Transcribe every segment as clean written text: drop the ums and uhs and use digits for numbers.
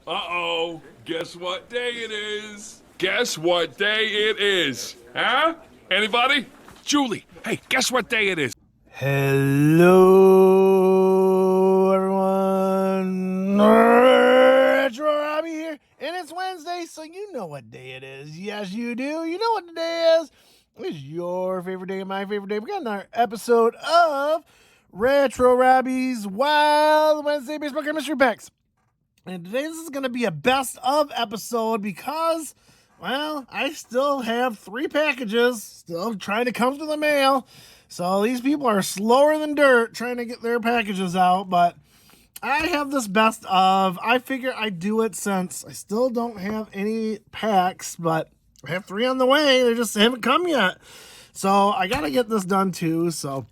Uh-oh, guess what day it is? Guess what day it is? Huh? Anybody? Julie, hey, guess what day it is? Hello, everyone. It's Robbie here, and it's Wednesday, so you know what day it is. Yes, you do. You know what the day is. It's your favorite day and my favorite day. We got another episode of Retro Robbie's Wild Wednesday Baseball Card Mystery Packs. And today this is going to be a best of episode because, well, I still have 3 packages still trying to come through the mail. So these people are slower than dirt trying to get their packages out. But I have this best of. I figure I'd do it since I still don't have any packs, but I have 3 on the way. They just haven't come yet. So I got to get this done too. So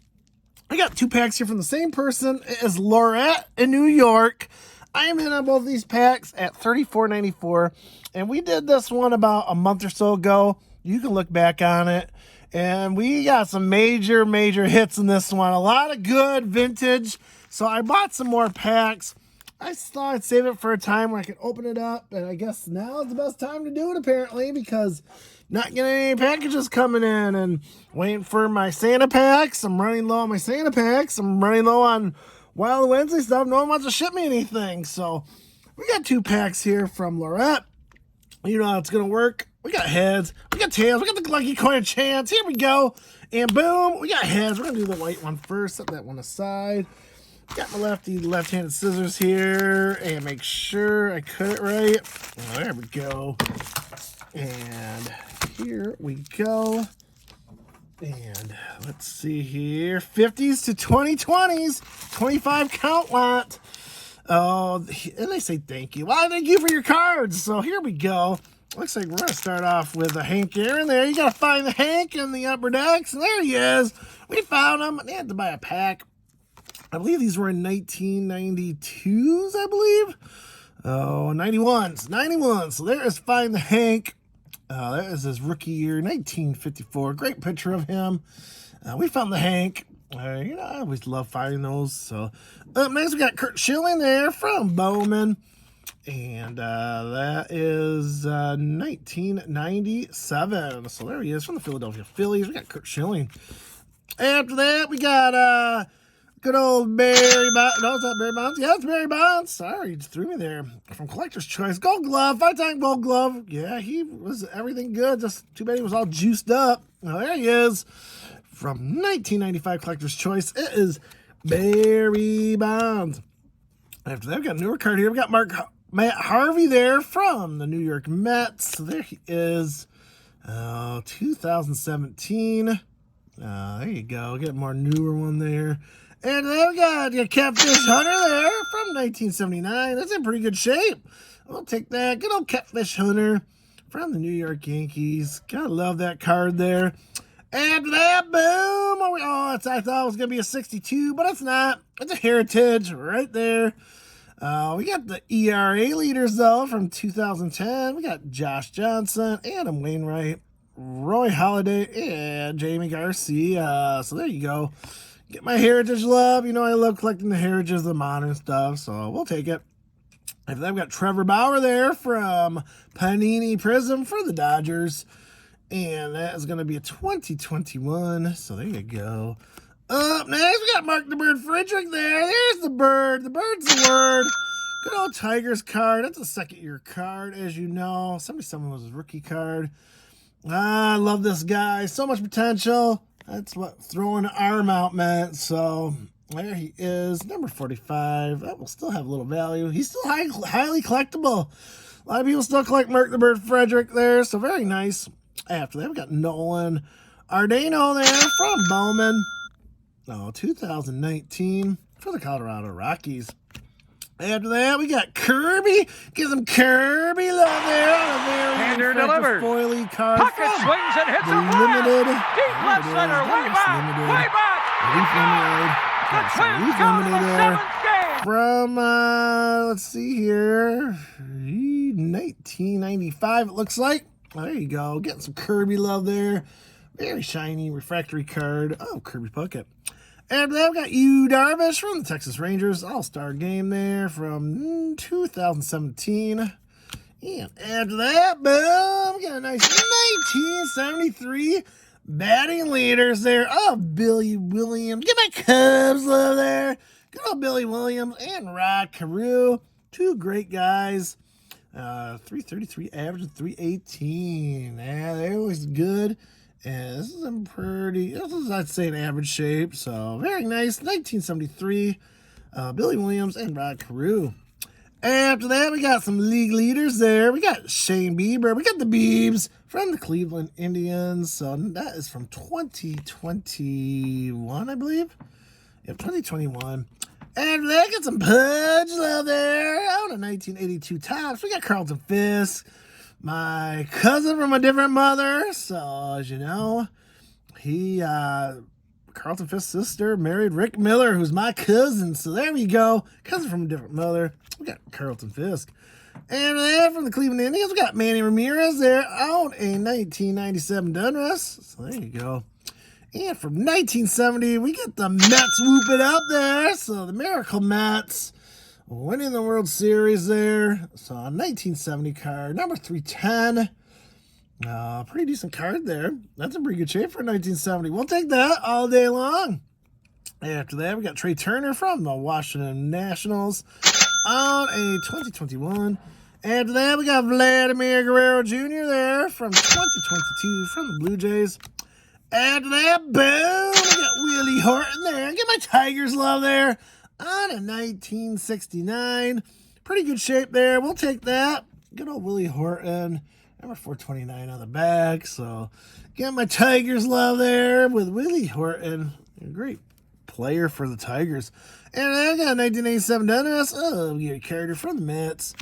I got 2 packs here from the same person as Laurette in New York. I am in on both of these packs at $34.94, and we did this one about a month or so ago. You can look back on it, and we got some major hits in this one. A lot of good vintage, so I bought some more packs. I thought I'd save it for a time where I could open it up, and I guess now is the best time to do it, apparently, because not getting any packages coming in and waiting for my Santa packs. I'm running low on my Santa packs. I'm running low on Wild Wednesday stuff. No one wants to ship me anything. So we got 2 packs here from Laurette. You know how it's going to work. We got heads. We got tails. We got the lucky coin chance. Here we go. And boom, we got heads. We're going to do the white one first. Set that one aside. Got my left-handed scissors here. And make sure I cut it right. Oh, there we go. And here we go. And let's see here. 50s to 2020s. 25 count lot. Oh, and they say thank you. Well, thank you for your cards. So here we go. Looks like we're going to start off with a Hank Aaron there. You got to find the Hank in the upper decks. And there he is. We found him. They had to buy a pack. I believe these were in 1992s, I believe. Oh, 91s. 91. So there is Find the Hank. That is his rookie year, 1954. Great picture of him. We found the Hank. I always love finding those. So up next, we got Kurt Schilling there from Bowman. And that is 1997. So there he is from the Philadelphia Phillies. We got Kurt Schilling. After that, we got good old Barry Bonds. No, it's not Barry Bonds. Yeah, it's Barry Bonds. Sorry, you just threw me there. From Collector's Choice. Gold Glove. 5-time Gold Glove. Yeah, he was everything good. Just too bad he was all juiced up. Well, there he is. From 1995 Collector's Choice. It is Barry Bonds. After that, we got a newer card here. We got Matt Harvey there from the New York Mets. So there he is. 2017. There you go. Get more newer one there. And then we got your Catfish Hunter there from 1979. That's in pretty good shape. We'll take that. Good old Catfish Hunter from the New York Yankees. Gotta love that card there. After that, boom. I thought it was going to be a 62, but it's not. It's a Heritage right there. We got the ERA leaders, though, from 2010. We got Josh Johnson, Adam Wainwright, Roy Halladay, and Jamie Garcia. So there you go. Get my Heritage love. You know I love collecting the Heritages, the modern stuff, so we'll take it. After that, we got Trevor Bauer there from Panini Prism for the Dodgers. And that is going to be a 2021. So there you go. Up next, we got Mark the Bird Frederick there. There's the bird. The bird's the word. Good old Tigers card. That's a second-year card, as you know. 77 was his rookie card. I love this guy. So much potential. That's what throwing an arm out meant. So there he is. Number 45. That will still have a little value. He's still highly collectible. A lot of people still collect Mark the Bird Frederick there. So very nice. After that, we got Nolan Ardano there from Bowman. 2019 for the Colorado Rockies. After that, we got Kirby. Give some Kirby love there on a very delivered. foily card. Pocket swings and hits a limited. Deep left center, way back, way back. Leaf limited. The Twins go to the there. 7th game. From, let's see here, 1995 it looks like. There you go. Getting some Kirby love there. Very shiny refractory card. Oh, Kirby Puckett. After that, we got Yu Darvish from the Texas Rangers. All-Star game there from 2017. And after that, boom, we got a nice 1973 batting leaders there of Billy Williams. Get my Cubs love there. Good old Billy Williams and Rod Carew. Two great guys. 333 average and 318. Yeah, they're always good. And this is I'd say, an average shape. So very nice. 1973. Billy Williams and Rod Carew. After that, we got some league leaders there. We got Shane Bieber. We got the Biebs from the Cleveland Indians. So that is from 2021, I believe. Yep, 2021. After that, got some Pudge love there. Out of 1982 Topps. We got Carlton Fisk, my cousin from a different mother. So, as you know, Carlton Fisk's sister married Rick Miller, who's my cousin. So there we go. Cousin from a different mother. We got Carlton Fisk. And then from the Cleveland Indians, we got Manny Ramirez there out a 1997 Donruss. So there you go. And from 1970, we get the Mets whooping up there. So the Miracle Mets winning the World Series there. So a 1970 card, number 310. Pretty decent card there. That's in pretty good shape for 1970. We'll take that all day long. After that, we got Trey Turner from the Washington Nationals on a 2021. After that, we got Vladimir Guerrero Jr. there from 2022 from the Blue Jays. After that, boom, we got Willie Horton there. Get my Tigers love there on a 1969. Pretty good shape there. We'll take that. Good old Willie Horton. Number 429 on the back. So, get my Tigers love there with Willie Horton. A great player for the Tigers. And I got 1987 Dennis. Oh, we get a character from the Mets.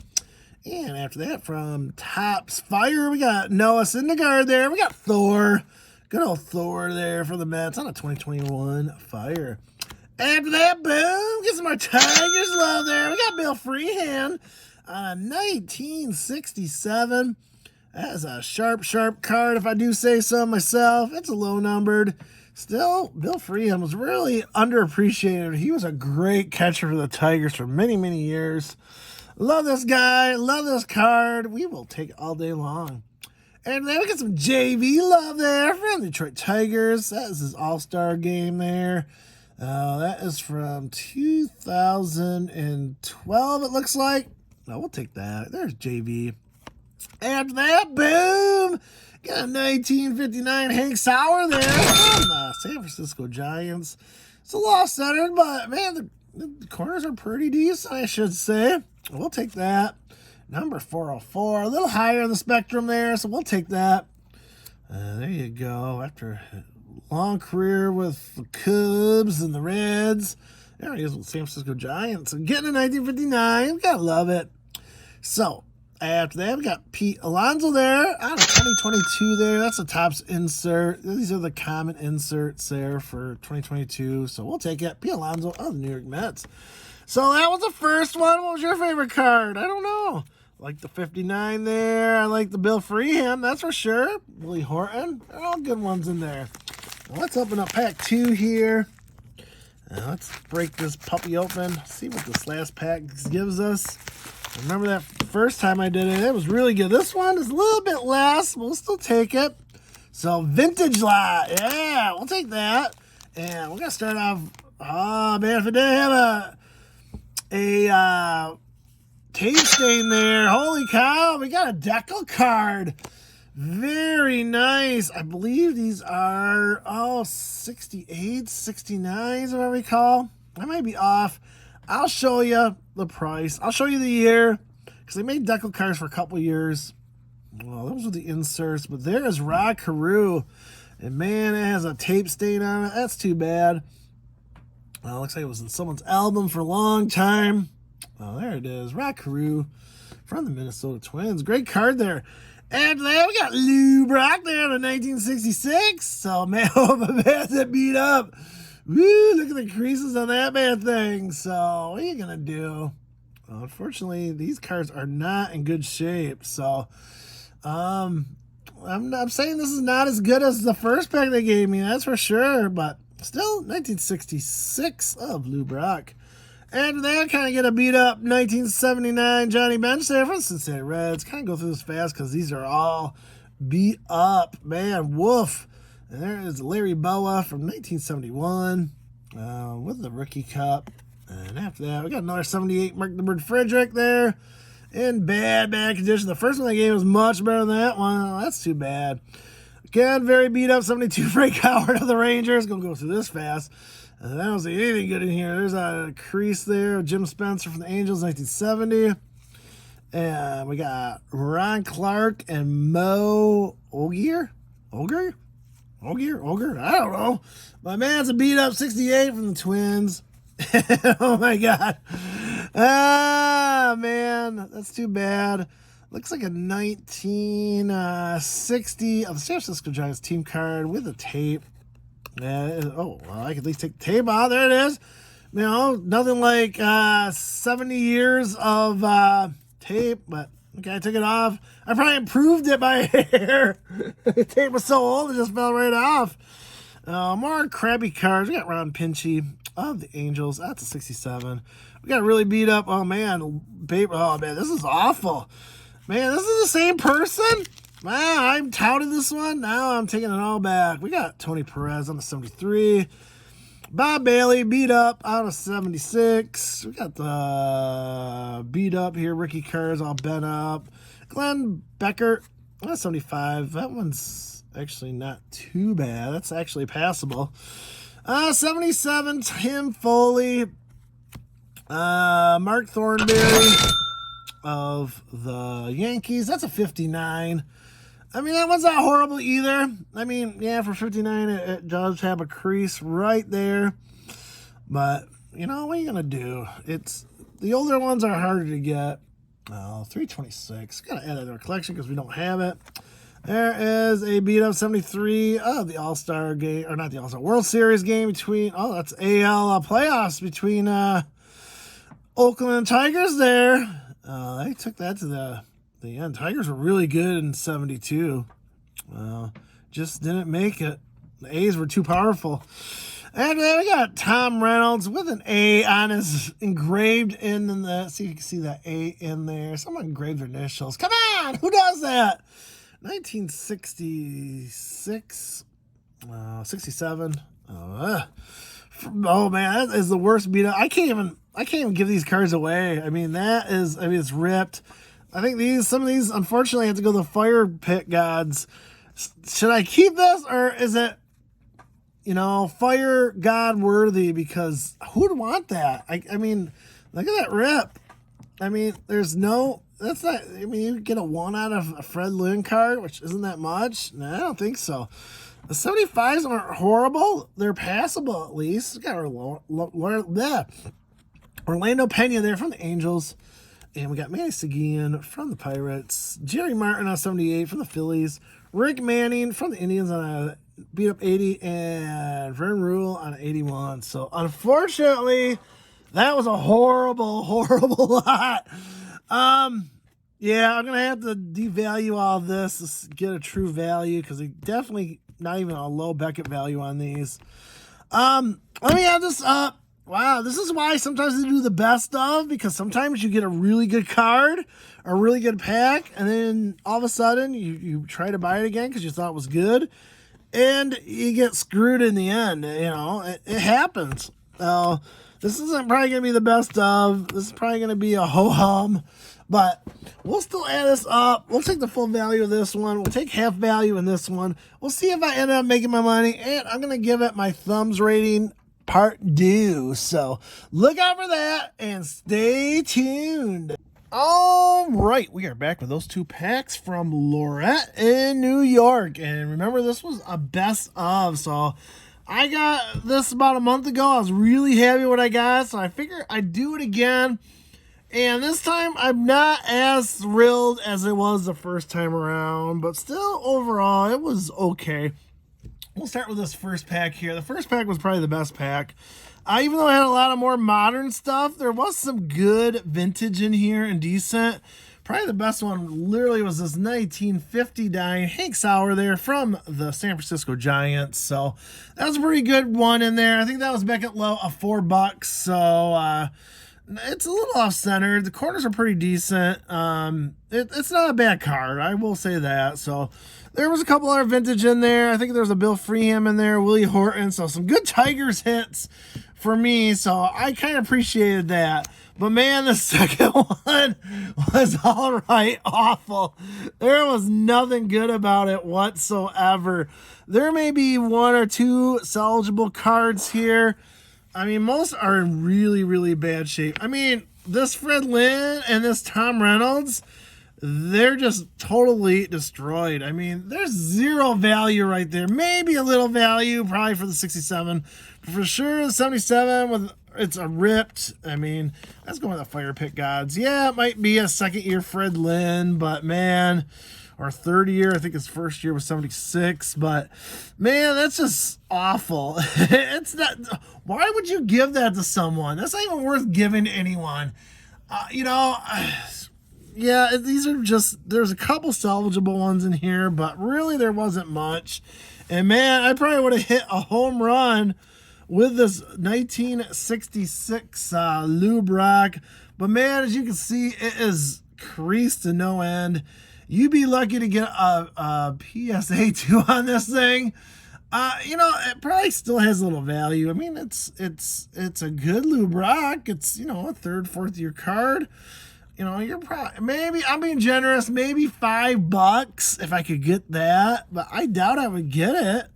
And after that, from Topps Fire, we got Noah Syndergaard there. We got Thor. Good old Thor there for the Mets on a 2021 Fire. After that, boom, get some more Tigers love there. We got Bill Freehan on a 1967. That is a sharp card, if I do say so myself. It's a low numbered. Still, Bill Freehan was really underappreciated. He was a great catcher for the Tigers for many, many years. Love this guy. Love this card. We will take it all day long. And then we got some JV love there from the Detroit Tigers. That is his all-star game there. That is from 2012, it looks like. No, we'll take that. There's JV. After that, boom! Got a 1959 Hank Sauer there from the San Francisco Giants. It's a little off-centered, but, man, the corners are pretty decent, I should say. We'll take that. Number 404, a little higher on the spectrum there, so we'll take that. There you go. After a long career with the Cubs and the Reds, there he is with San Francisco Giants. And getting a 1959, we gotta love it. So, after that, we got Pete Alonso there out of 2022 there. That's a Topps insert. These are the common inserts there for 2022, so we'll take it. Pete Alonso of the New York Mets. So that was the first one. What was your favorite card? I don't know. I like the 59 there. I like the Bill Freehan, that's for sure. Willie Horton. They're all good ones in there. Well, let's open up pack 2 here. Let's break this puppy open. See what this last pack gives us. Remember that first time I did it, it was really good. This one is a little bit less. We'll still take it. So, vintage lot. Yeah, we'll take that. And we're going to start off. Oh, man, if it didn't have a tape stain there. Holy cow, we got a decal card. Very nice. I believe these are, 68s, 69s, if I recall. I might be off. I'll show you the price. I'll show you the year, because they made decal cards for a couple years. Well, those are the inserts, but there is Rod Carew. And man, it has a tape stain on it. That's too bad. Well, it looks like it was in someone's album for a long time. Oh, there it is. Rod Carew from the Minnesota Twins. Great card there. And then we got Lou Brock there in 1966. So, man, hope a man's that beat up. Woo, look at the creases on that bad thing. So, what are you going to do? Well, unfortunately, these cards are not in good shape. So, I'm saying this is not as good as the first pack they gave me. That's for sure. But Still 1966 of Lou Brock. After that, kind of get a beat up 1979 Johnny Bench there from Cincinnati Reds. Kind of go through this fast because these are all beat up. Man, woof. And there is Larry Boa from 1971 with the Rookie Cup. And after that, we got another 78 Mark the Bird Frederick there in bad condition. The first one I gave was much better than that one. Oh, that's too bad. Again, very beat up 72 Frank Howard of the Rangers. Gonna go through this fast. I don't see anything good in here. There's a crease there. Jim Spencer from the Angels, 1970. And we got Ron Clark and Mo Ogier? Ogre? I don't know. My man's a beat up 68 from the Twins. Oh my God. Ah, man. That's too bad. Looks like a 1960 of the San Francisco Giants team card with a tape. Well, I can at least take the tape out. There it is. You know, nothing like 70 years of tape, but okay, I took it off. I probably improved it by hair. The tape was so old, it just fell right off. More crappy cards. We got Ron Pinchy of the Angels. That's a 67. We got really beat up. Oh, man. This is awful. Man, this is the same person? Wow, I'm touted this one. Now I'm taking it all back. We got Tony Perez on the 73. Bob Bailey beat up out of 76. We got the beat up here. Ricky Carr's all bent up. Glenn Becker, 75. That one's actually not too bad. That's actually passable. 77, Tim Foley. Mark Thornberry of the Yankees. That's a 59. I mean, that one's not horrible either. I mean, yeah, for 59, it does have a crease right there. But, you know, what are you going to do? The older ones are harder to get. 326. Got to add that to our collection because we don't have it. There is a beat up 73 of the All-Star game, or not the All-Star, World Series game between, that's AL playoffs between Oakland Tigers there. They took that to the end. Tigers were really good in 72. Just didn't make it. The A's were too powerful. And then we got Tom Reynolds with an A on his engraved in the. See if you can see that A in there. Someone engraved their initials. Come on, who does that? 1966, 67. Oh man, that is the worst beat up. I can't even give these cards away. I mean, it's ripped. I think some of these, unfortunately, have to go to the fire pit gods. Should I keep this, or is it, fire god worthy? Because who'd want that? I mean, look at that rip. I mean, you get a 1 out of a Fred Lynn card, which isn't that much. No, I don't think so. The 75s aren't horrible. They're passable, at least. We got Orlando Pena there from the Angels. And we got Manny Seguin from the Pirates. Jerry Martin on 78 from the Phillies. Rick Manning from the Indians on a beat up 80. And Vern Rule on an 81. So, unfortunately, that was a horrible lot. Yeah, I'm going to have to devalue all this to get a true value because they definitely not even a low Beckett value on these. Let me add this up. Wow, this is why sometimes they do the best of, because sometimes you get a really good card, a really good pack, and then all of a sudden you try to buy it again because you thought it was good, and you get screwed in the end. It happens. This isn't probably going to be the best of. This is probably going to be a ho-hum, but we'll still add this up. We'll take the full value of this one. We'll take half value in this one. We'll see if I end up making my money, and I'm going to give it my thumbs rating part due. So look out for that and stay tuned. All right, we are back with those two packs from Lorette in New York. And remember, this was a best of. So I got this about a month ago. I was really happy with what I got. So I figured I'd do it again. And this time, I'm not as thrilled as it was the first time around. But still, overall, it was okay. We'll start with this first pack here. The first pack was probably the best pack. Even though I had a lot of more modern stuff, there was some good vintage in here and decent. Probably the best one literally was this 1959 Hank Sauer there from the San Francisco Giants. So that was a pretty good one in there. I think that was back at low of $4. So it's a little off-centered. The corners are pretty decent. It's not a bad card, I will say that. So there was a couple other vintage in there. I think there was a Bill Freeham in there, Willie Horton. So some good Tigers hits for me. So I kind of appreciated that. But man, the second one was all right, awful. There was nothing good about it whatsoever. There may be one or two salvageable cards here. I mean, most are in really, really bad shape. I mean, this Fred Lynn and this Tom Reynolds, they're just totally destroyed. I mean, there's zero value right there. Maybe a little value probably for the 67. But for sure, the 77 it's a ripped. I mean, that's going with the fire pit gods. Yeah, it might be a second year Fred Lynn, but man, or third year. I think his first year was 76. But man, that's just awful. It's not. Why would you give that to someone? That's not even worth giving to anyone. Yeah, these are just. There's a couple salvageable ones in here, but really there wasn't much. And man, I probably would have hit a home run with this 1966 Lou Brock. But man, as you can see, it is creased to no end. You'd be lucky to get a PSA 2 on this thing. It probably still has a little value. I mean, it's a good Lou Brock. It's, a third, fourth year card. You're probably, maybe, I'm being generous, maybe $5 if I could get that. But I doubt I would get it.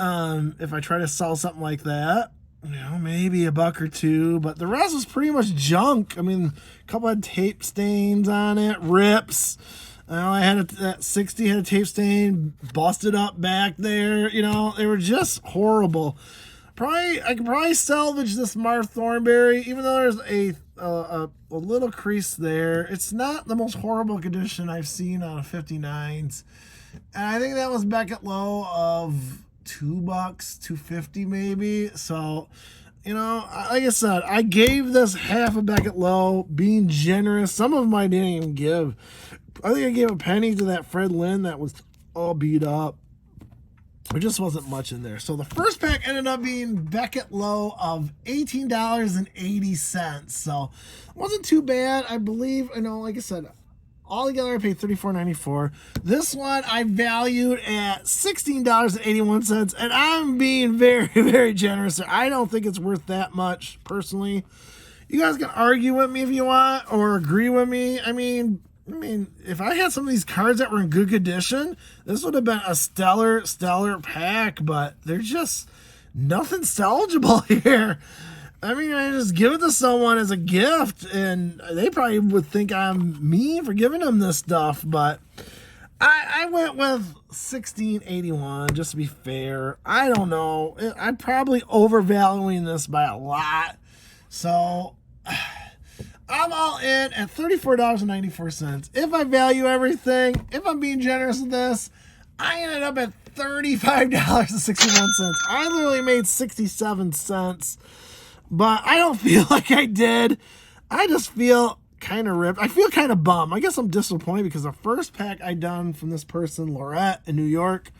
If I try to sell something like that, maybe $1 or $2, but the rest was pretty much junk. I mean, a couple had tape stains on it, rips. I had that 60 had a tape stain, busted up back there. They were just horrible. I could probably salvage this Marv Thornberry, even though there's a little crease there. It's not the most horrible condition I've seen on a 59s, and I think that was back at low of $2, $2.50 maybe. So, like I said, I gave this half a Beckett low, being generous. Some of them I didn't even give. I think I gave a penny to that Fred Lynn that was all beat up. There just wasn't much in there. So the first pack ended up being Beckett low of $18.80. So it wasn't too bad. I believe, like I said, all together I paid $34.94. This one I valued at $16.81, and I'm being very, very generous. I don't think it's worth that much, personally. You guys can argue with me if you want, or agree with me. I mean, if I had some of these cards that were in good condition, this would have been a stellar pack, but there's just nothing salvageable here. I mean, I just give it to someone as a gift, and they probably would think I'm mean for giving them this stuff, but I went with $16.81 just to be fair. I don't know. I'm probably overvaluing this by a lot. So I'm all in at $34.94. If I value everything, if I'm being generous with this, I ended up at $35.61. I literally made 67 cents. But I don't feel like I did. I just feel kind of ripped. I feel kind of bummed. I guess I'm disappointed because the first pack I done from this person, Lorette in New York,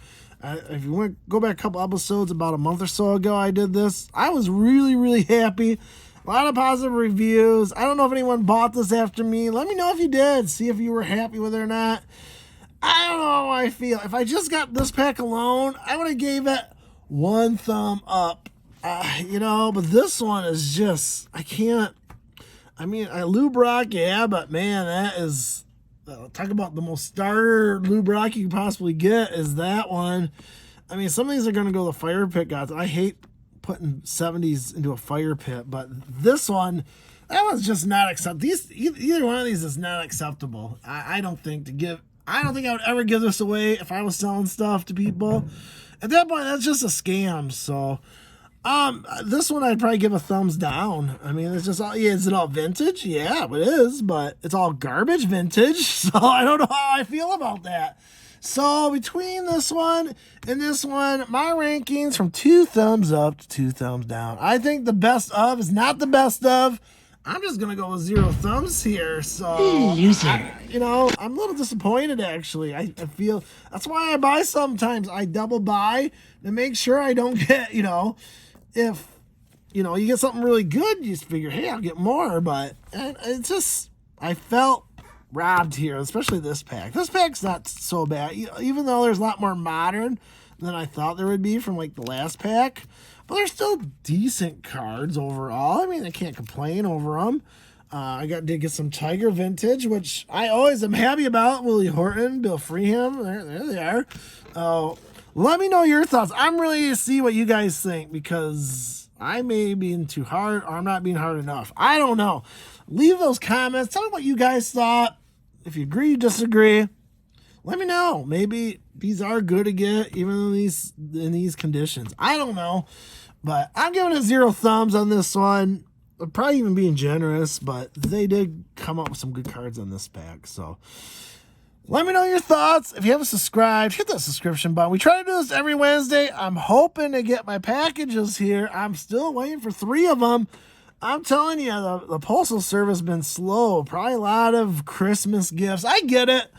if you want to go back a couple episodes, about a month or so ago I did this. I was really, really happy. A lot of positive reviews. I don't know if anyone bought this after me. Let me know if you did. See if you were happy with it or not. I don't know how I feel. If I just got this pack alone, I would have gave it 1 thumb up. But this one is just, I can't. I mean, Lou Brock, yeah, but man, that is, talk about the most starter Lou Brock you can possibly get is that one. I mean, some of these are going to go to the fire pit guys. I hate putting 70s into a fire pit, but this one, that one's just not acceptable. Either one of these is not acceptable. I don't think I would ever give this away if I was selling stuff to people. At that point, that's just a scam. So, this one I'd probably give a thumbs down. I mean, it's just all, is it all vintage? Yeah, it is, but it's all garbage vintage. So I don't know how I feel about that. So between this one and this one, my rankings from 2 thumbs up to 2 thumbs down. I think the best of is not the best of. I'm just gonna go with 0 thumbs here. So, I'm a little disappointed actually. I feel that's why I buy sometimes. I double buy to make sure I don't get, if you get something really good, you just figure, hey, I'll get more. But it's just, I felt robbed here, especially this pack. This pack's not so bad, even though there's a lot more modern than I thought there would be from like the last pack. But they're still decent cards overall. I mean, I can't complain over them. Did get some Tiger Vintage, which I always am happy about. Willie Horton, Bill Freeham, there they are. Let me know your thoughts. I'm really to see what you guys think, because I may be being too hard or I'm not being hard enough. I don't know. Leave those comments. Tell me what you guys thought. If you agree, disagree, let me know. Maybe these are good to get even in these conditions. I don't know. But I'm giving it 0 thumbs on this one. I'm probably even being generous, but they did come up with some good cards on this pack. So let me know your thoughts. If you haven't subscribed, hit that subscription button. We try to do this every Wednesday. I'm hoping to get my packages here. I'm still waiting for 3 of them. I'm telling you, the Postal Service has been slow. Probably a lot of Christmas gifts. I get it.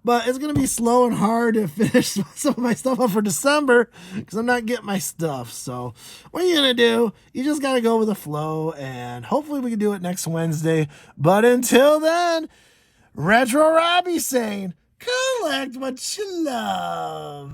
But it's going to be slow and hard to finish some of my stuff up for December because I'm not getting my stuff. So what are you going to do? You just got to go with the flow, and hopefully we can do it next Wednesday. But until then, Retro Robbie saying, collect what you love.